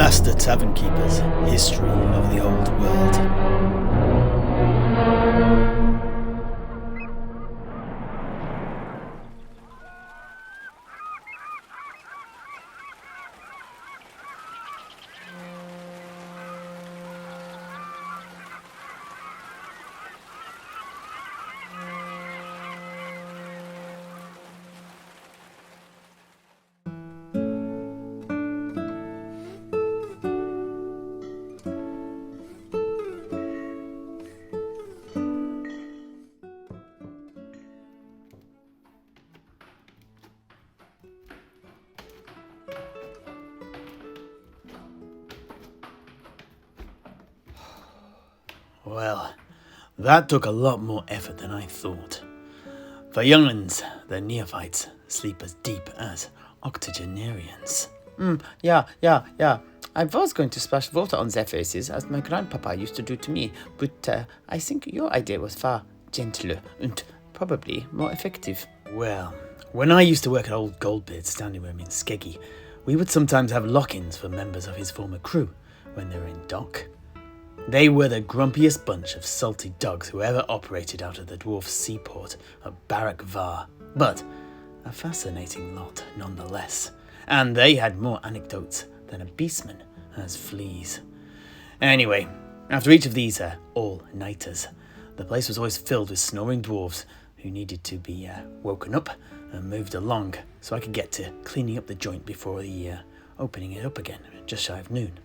Master Tavern Keeper's History of the Old World. Well, that took a lot more effort than I thought. For young'uns, the neophytes sleep as deep as octogenarians. Yeah. I was going to splash water on their faces, as my grandpapa used to do to me, but I think your idea was far gentler and probably more effective. Well, when I used to work at Old Goldbeard's standing room in Skeggy, we would sometimes have lock-ins for members of his former crew when they were in dock. They were the grumpiest bunch of salty dogs who ever operated out of the dwarf seaport of Barak Var, but a fascinating lot nonetheless, and they had more anecdotes than a beastman has fleas. Anyway, after each of these all-nighters, the place was always filled with snoring dwarves who needed to be woken up and moved along so I could get to cleaning up the joint before the opening it up again just shy of noon.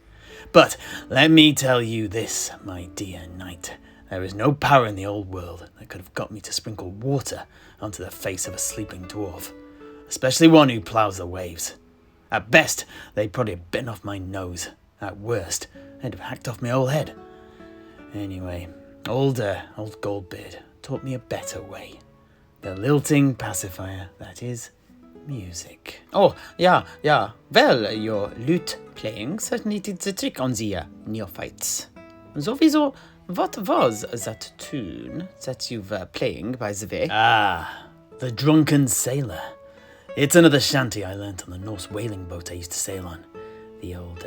But let me tell you this, my dear knight, there is no power in the old world that could have got me to sprinkle water onto the face of a sleeping dwarf, especially one who ploughs the waves. At best, they'd probably have bitten off my nose. At worst, they'd have hacked off my whole head. Anyway, old Goldbeard taught me a better way. The lilting pacifier that is music. Oh, yeah. Well, your lute playing certainly did the trick on the neophytes. Sowieso, what was that tune that you were playing, by the way? The Drunken Sailor. It's another shanty I learnt on the Norse whaling boat I used to sail on. The old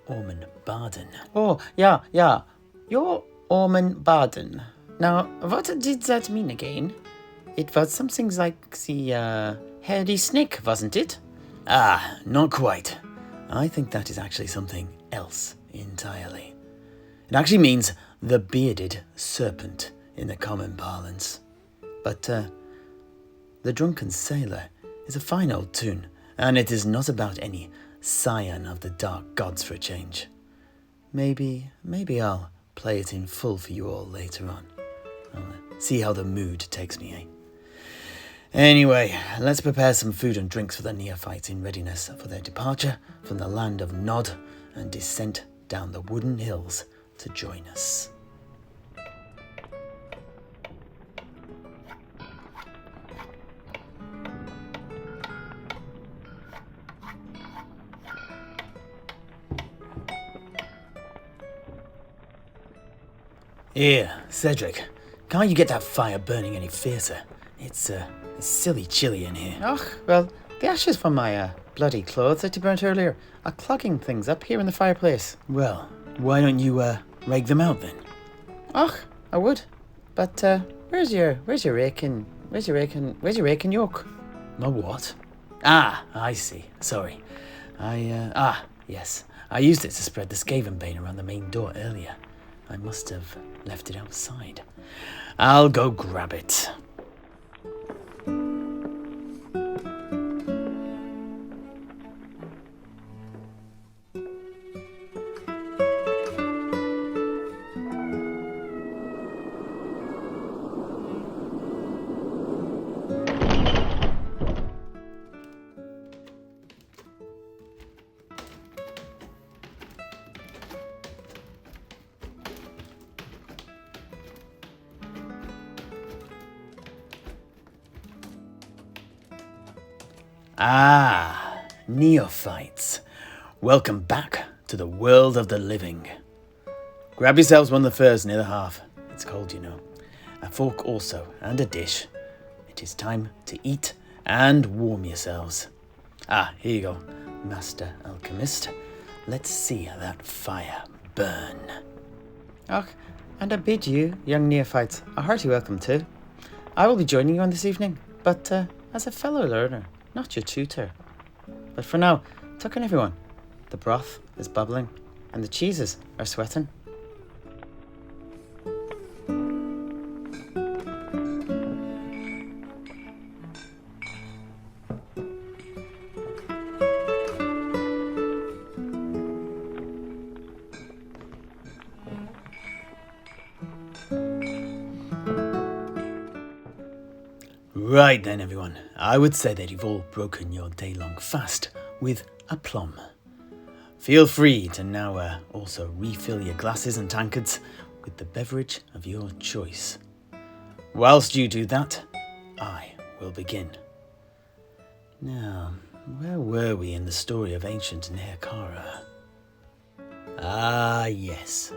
Orman Barden. Oh, yeah. Your Orman Barden. Now, what did that mean again? It was something like the hairy snake, wasn't it? Not quite. I think that is actually something else entirely. It actually means the bearded serpent in the common parlance. But the Drunken Sailor is a fine old tune, and it is not about any scion of the dark gods for a change. Maybe I'll play it in full for you all later on. I'll see how the mood takes me, eh? Anyway, let's prepare some food and drinks for the neophytes in readiness for their departure from the land of Nod and descent down the wooden hills to join us. Here, Sedrik, can't you get that fire burning any fiercer? It's silly chilly in here. Oh, well, the ashes from my bloody clothes that you burnt earlier are clogging things up here in the fireplace. Well, why don't you rake them out then? Oh, I would. But where's your rake and yoke? My what? I see. Sorry. Yes. I used it to spread the Skavenbane around the main door earlier. I must have left it outside. I'll go grab it. Neophytes. Welcome back to the world of the living. Grab yourselves one of the furs near the hearth. It's cold, you know. A fork also, and a dish. It is time to eat and warm yourselves. Here you go, Master Alchemist. let's see that fire burn. Och, and I bid you, young neophytes, a hearty welcome too. I will be joining you on this evening, but as a fellow learner, not your tutor. But for now, tuck in everyone. The broth is bubbling, and the cheeses are sweating. Right then, everyone. I would say that you've all broken your day-long fast with aplomb. Feel free to now also refill your glasses and tankards with the beverage of your choice. Whilst you do that, I will begin. Now, where were we in the story of ancient Nehekhara? Ah, yes.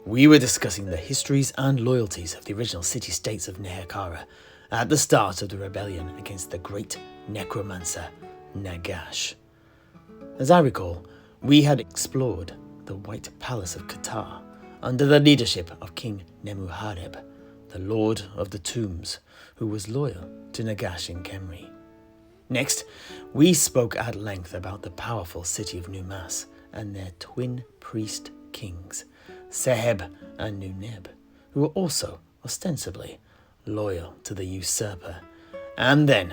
We were discussing the histories and loyalties of the original city-states of Nehekhara at the start of the rebellion against the great Necromancer, Nagash. As I recall, we had explored the White Palace of Qatar under the leadership of King Nehekhara, the Lord of the Tombs, who was loyal to Nagash in Khemri. Next, we spoke at length about the powerful city of Numas and their twin priest kings, Seheb and Nuneb, who were also ostensibly loyal to the usurper. And then,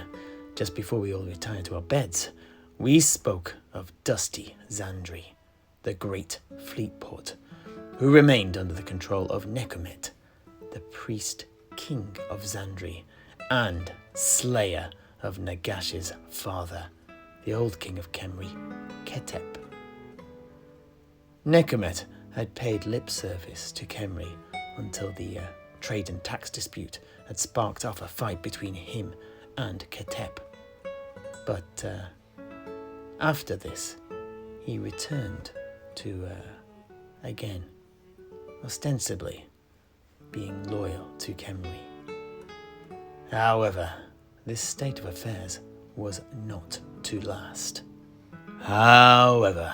just before we all retired to our beds, we spoke of dusty Zandri, the great fleet port, who remained under the control of Nekomet, the priest king of Zandri and slayer of Nagash's father, the old king of Khemri, Khetep. Nekomet had paid lip service to Khemri until the trade and tax dispute had sparked off a fight between him and Khetep. But after this, he returned to, again, ostensibly being loyal to Khemri. However, this state of affairs was not to last. However,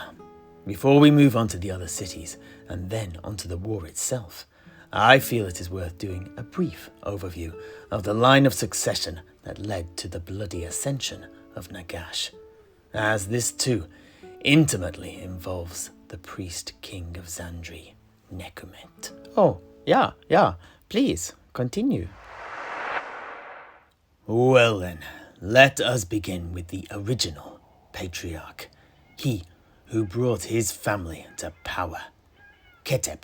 before we move on to the other cities and then onto the war itself, I feel it is worth doing a brief overview of the line of succession that led to the bloody ascension of Nagash, as this too intimately involves the priest king of Zandri, Nekomet. Oh, yeah, please, continue. Well then, let us begin with the original patriarch, he who brought his family to power, Khetep,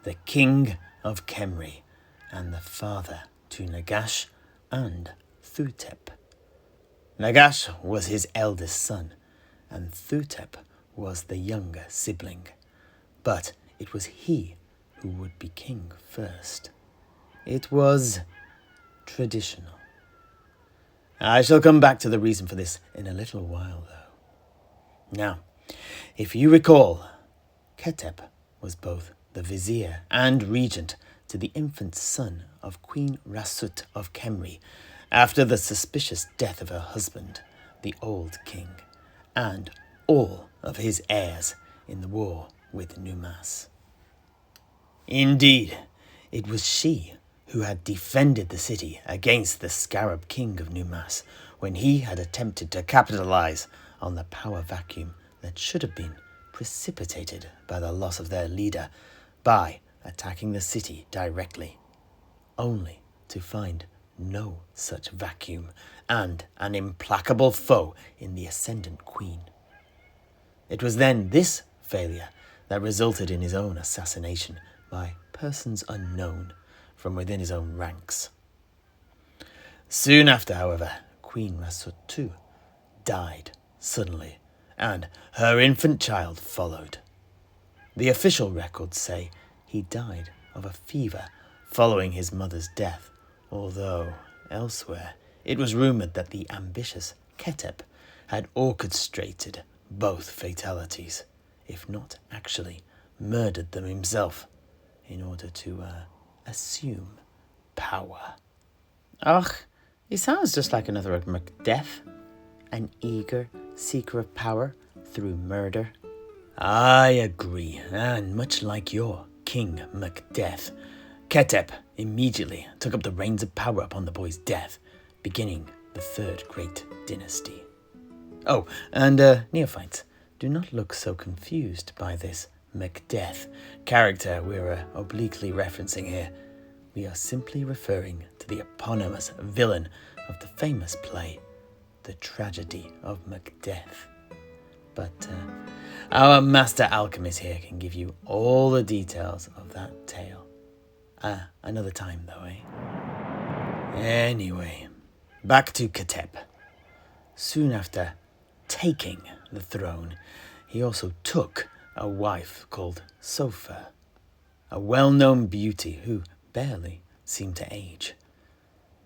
the king of Khemri and the father to Nagash and Thutep. Nagash was his eldest son, and Thutep was the younger sibling, but it was he who would be king first. It was traditional. I shall come back to the reason for this in a little while, though. Now, if you recall, Khetep was both the vizier and regent to the infant son of Queen Rasut of Khemri after the suspicious death of her husband, the old king, and all of his heirs in the war with Numas. Indeed, it was she who had defended the city against the Scarab king of Numas when he had attempted to capitalize on the power vacuum that should have been precipitated by the loss of their leader by attacking the city directly, only to find no such vacuum and an implacable foe in the Ascendant Queen. It was then this failure that resulted in his own assassination by persons unknown from within his own ranks. Soon after, however, Queen Rasut too died suddenly, and her infant child followed. The official records say he died of a fever following his mother's death, although elsewhere it was rumoured that the ambitious Khetep had orchestrated both fatalities, if not actually murdered them himself, in order to assume power. Ugh, he sounds just like another Macbeth, an eager seeker of power through murder. I agree, and much like your King Macbeth, Khetep immediately took up the reins of power upon the boy's death, beginning the Third Great Dynasty. Oh, and neophytes, do not look so confused by this Macbeth character we're obliquely referencing here. We are simply referring to the eponymous villain of the famous play, The Tragedy of Macbeth. But our Master Alchemist here can give you all the details of that tale. Another time though, eh? Anyway, back to Khetep. Soon after taking the throne, he also took a wife called Sofa, a well-known beauty who barely seemed to age.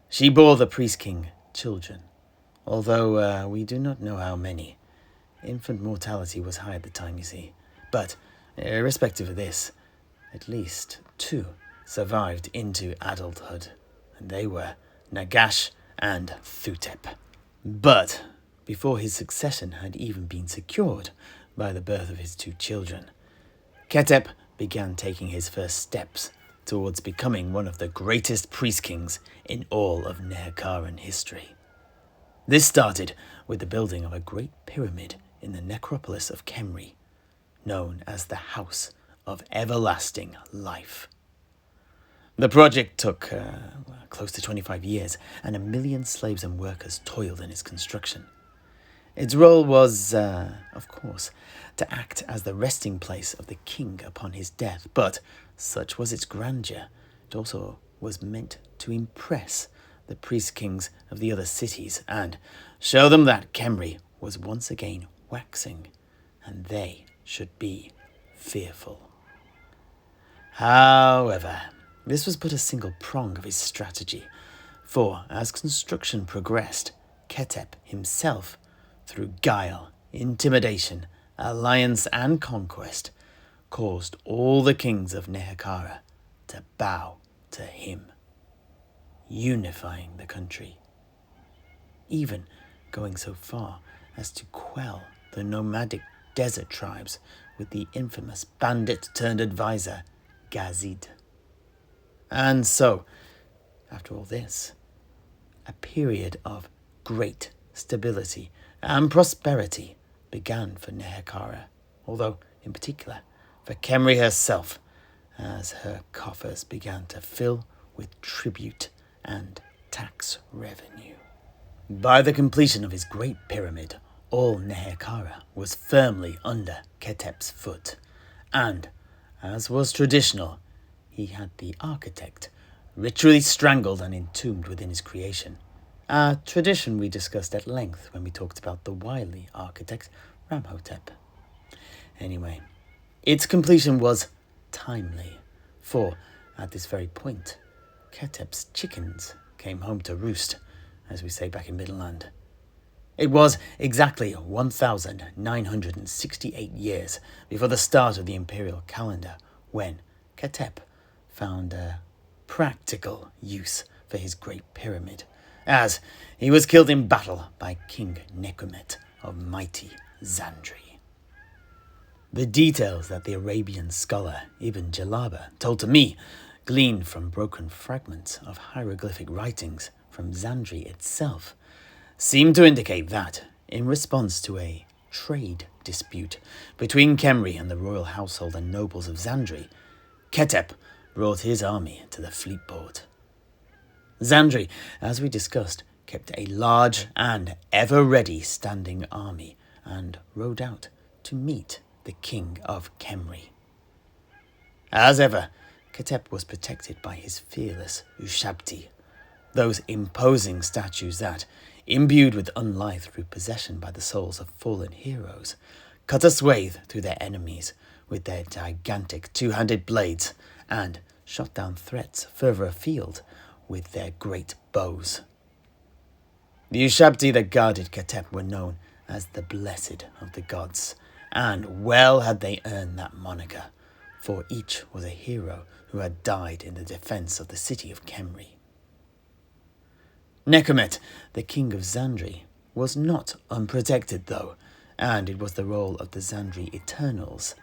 She bore the priest-king children, although we do not know how many. Infant mortality was high at the time, you see. But, irrespective of this, at least 2 survived into adulthood, and they were Nagash and Khetep. But, before his succession had even been secured by the birth of his 2 children, Khetep began taking his first steps towards becoming one of the greatest priest-kings in all of Nehekharan history. This started with the building of a great pyramid in the necropolis of Khemri, known as the House of Everlasting Life. The project took close to 25 years, and 1 million slaves and workers toiled in its construction. Its role was, of course, to act as the resting place of the king upon his death, but such was its grandeur, it also was meant to impress the priest-kings of the other cities and show them that Khemri was once again waxing, and they should be fearful. However, this was but a single prong of his strategy, for as construction progressed, Khetep himself, through guile, intimidation, alliance, and conquest, caused all the kings of Nehekhara to bow to him, unifying the country, even going so far as to quell the nomadic desert tribes with the infamous bandit-turned-advisor Gazid. And so, after all this, a period of great stability and prosperity began for Nehekhara, although, in particular, for Khemri herself, as her coffers began to fill with tribute and tax revenue. By the completion of his great pyramid, all Nehekhara was firmly under Khetep's foot, and, as was traditional, he had the architect ritually strangled and entombed within his creation, a tradition we discussed at length when we talked about the wily architect Ramhotep. Anyway, its completion was timely, for at this very point, Khetep's chickens came home to roost, as we say back in Midland. It was exactly 1,968 years before the start of the imperial calendar when Khetep found a practical use for his great pyramid, as he was killed in battle by King Necromancer of mighty Zandri. The details that the Arabian scholar Ibn Jalaba told to me, gleaned from broken fragments of hieroglyphic writings from Zandri itself, seem to indicate that, in response to a trade dispute between Khemri and the royal household and nobles of Zandri, Khetep brought his army to the fleet port. Zandri, as we discussed, kept a large and ever-ready standing army and rode out to meet the king of Khemri. As ever, Khetep was protected by his fearless Ushabti, those imposing statues that, imbued with unlife through possession by the souls of fallen heroes, cut a swathe through their enemies with their gigantic 2-handed blades and shot down threats further afield with their great bows. The Ushabti that guarded Khetep were known as the Blessed of the Gods, and well had they earned that moniker, for each was a hero who had died in the defense of the city of Khemri. Necromancer, the king of Zandri, was not unprotected though, and it was the role of the Zandri Eternals,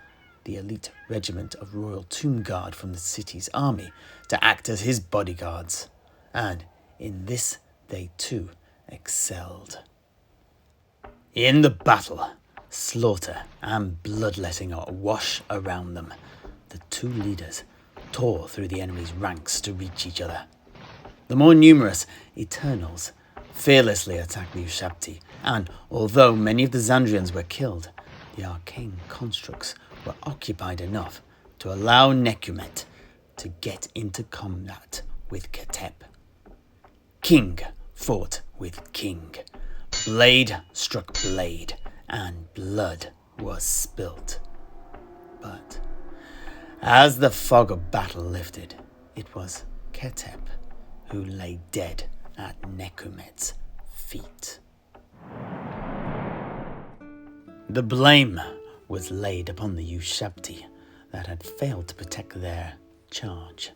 the elite regiment of Royal Tomb Guard from the city's army, to act as his bodyguards. And in this they too excelled. In the battle, slaughter and bloodletting wash around them. The two leaders tore through the enemy's ranks to reach each other. The more numerous Eternals fearlessly attacked the Ushabti, and although many of the Zandrians were killed, the arcane constructs were occupied enough to allow Necromancer to get into combat with Khetep. King fought with king. Blade struck blade, and blood was spilt. But as the fog of battle lifted, it was Khetep who lay dead at Necromancer's feet. The blame was laid upon the Ushabti that had failed to protect their charge.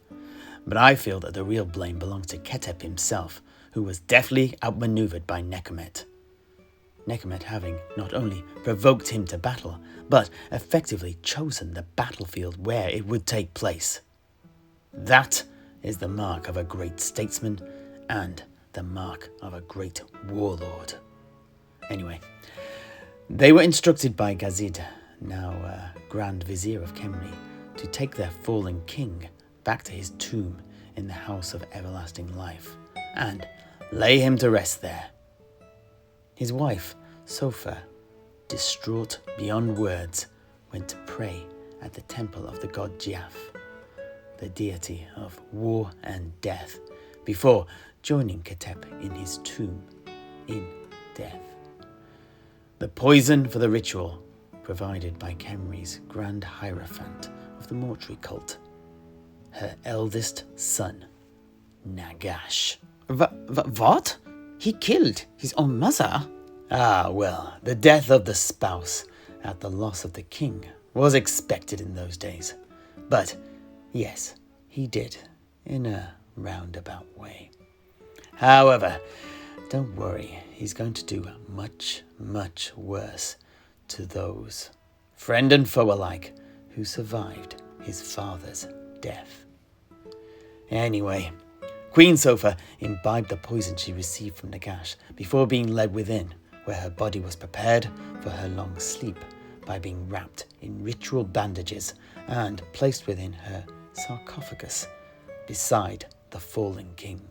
But I feel that the real blame belongs to Khetep himself, who was deftly outmaneuvered by Necromancer. Necromancer having not only provoked him to battle, but effectively chosen the battlefield where it would take place. That is the mark of a great statesman and the mark of a great warlord. Anyway, they were instructed by Gazid, now Grand Vizier of Khemri, to take their fallen king back to his tomb in the House of Everlasting Life and lay him to rest there. His wife, Sofa, distraught beyond words, went to pray at the temple of the god Jiaf, the deity of war and death, before joining Khetep in his tomb in death. The poison for the ritual provided by Khemri's Grand Hierophant of the mortuary cult, her eldest son, Nagash. What? He killed his own mother? Ah, well, the death of the spouse at the loss of the king was expected in those days. But yes, he did, in a roundabout way. However, don't worry, he's going to do much, much worse to those, friend and foe alike, who survived his father's death. Anyway, Queen Sofa imbibed the poison she received from Nagash before being led within, where her body was prepared for her long sleep by being wrapped in ritual bandages and placed within her sarcophagus beside the fallen king.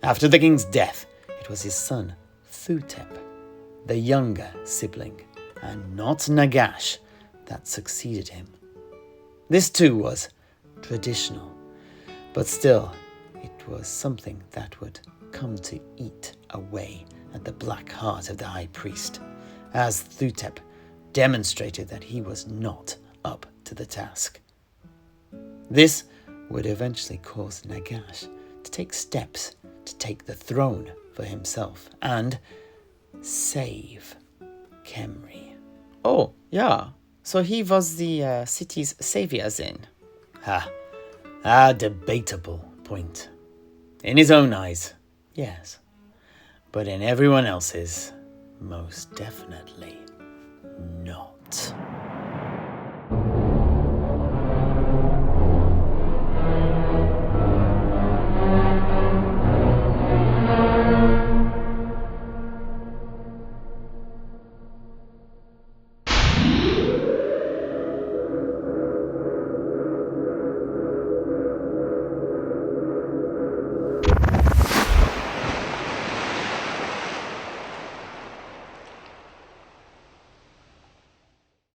After the king's death, it was his son, Thutep, the younger sibling, and not Nagash, that succeeded him. This too was traditional, but still, it was something that would come to eat away at the black heart of the high priest, as Thutep demonstrated that he was not up to the task. This would eventually cause Nagash to take steps to take the throne for himself and save Khemri. Oh, yeah. So he was the city's savior then? A debatable point. In his own eyes, yes. But in everyone else's, most definitely not.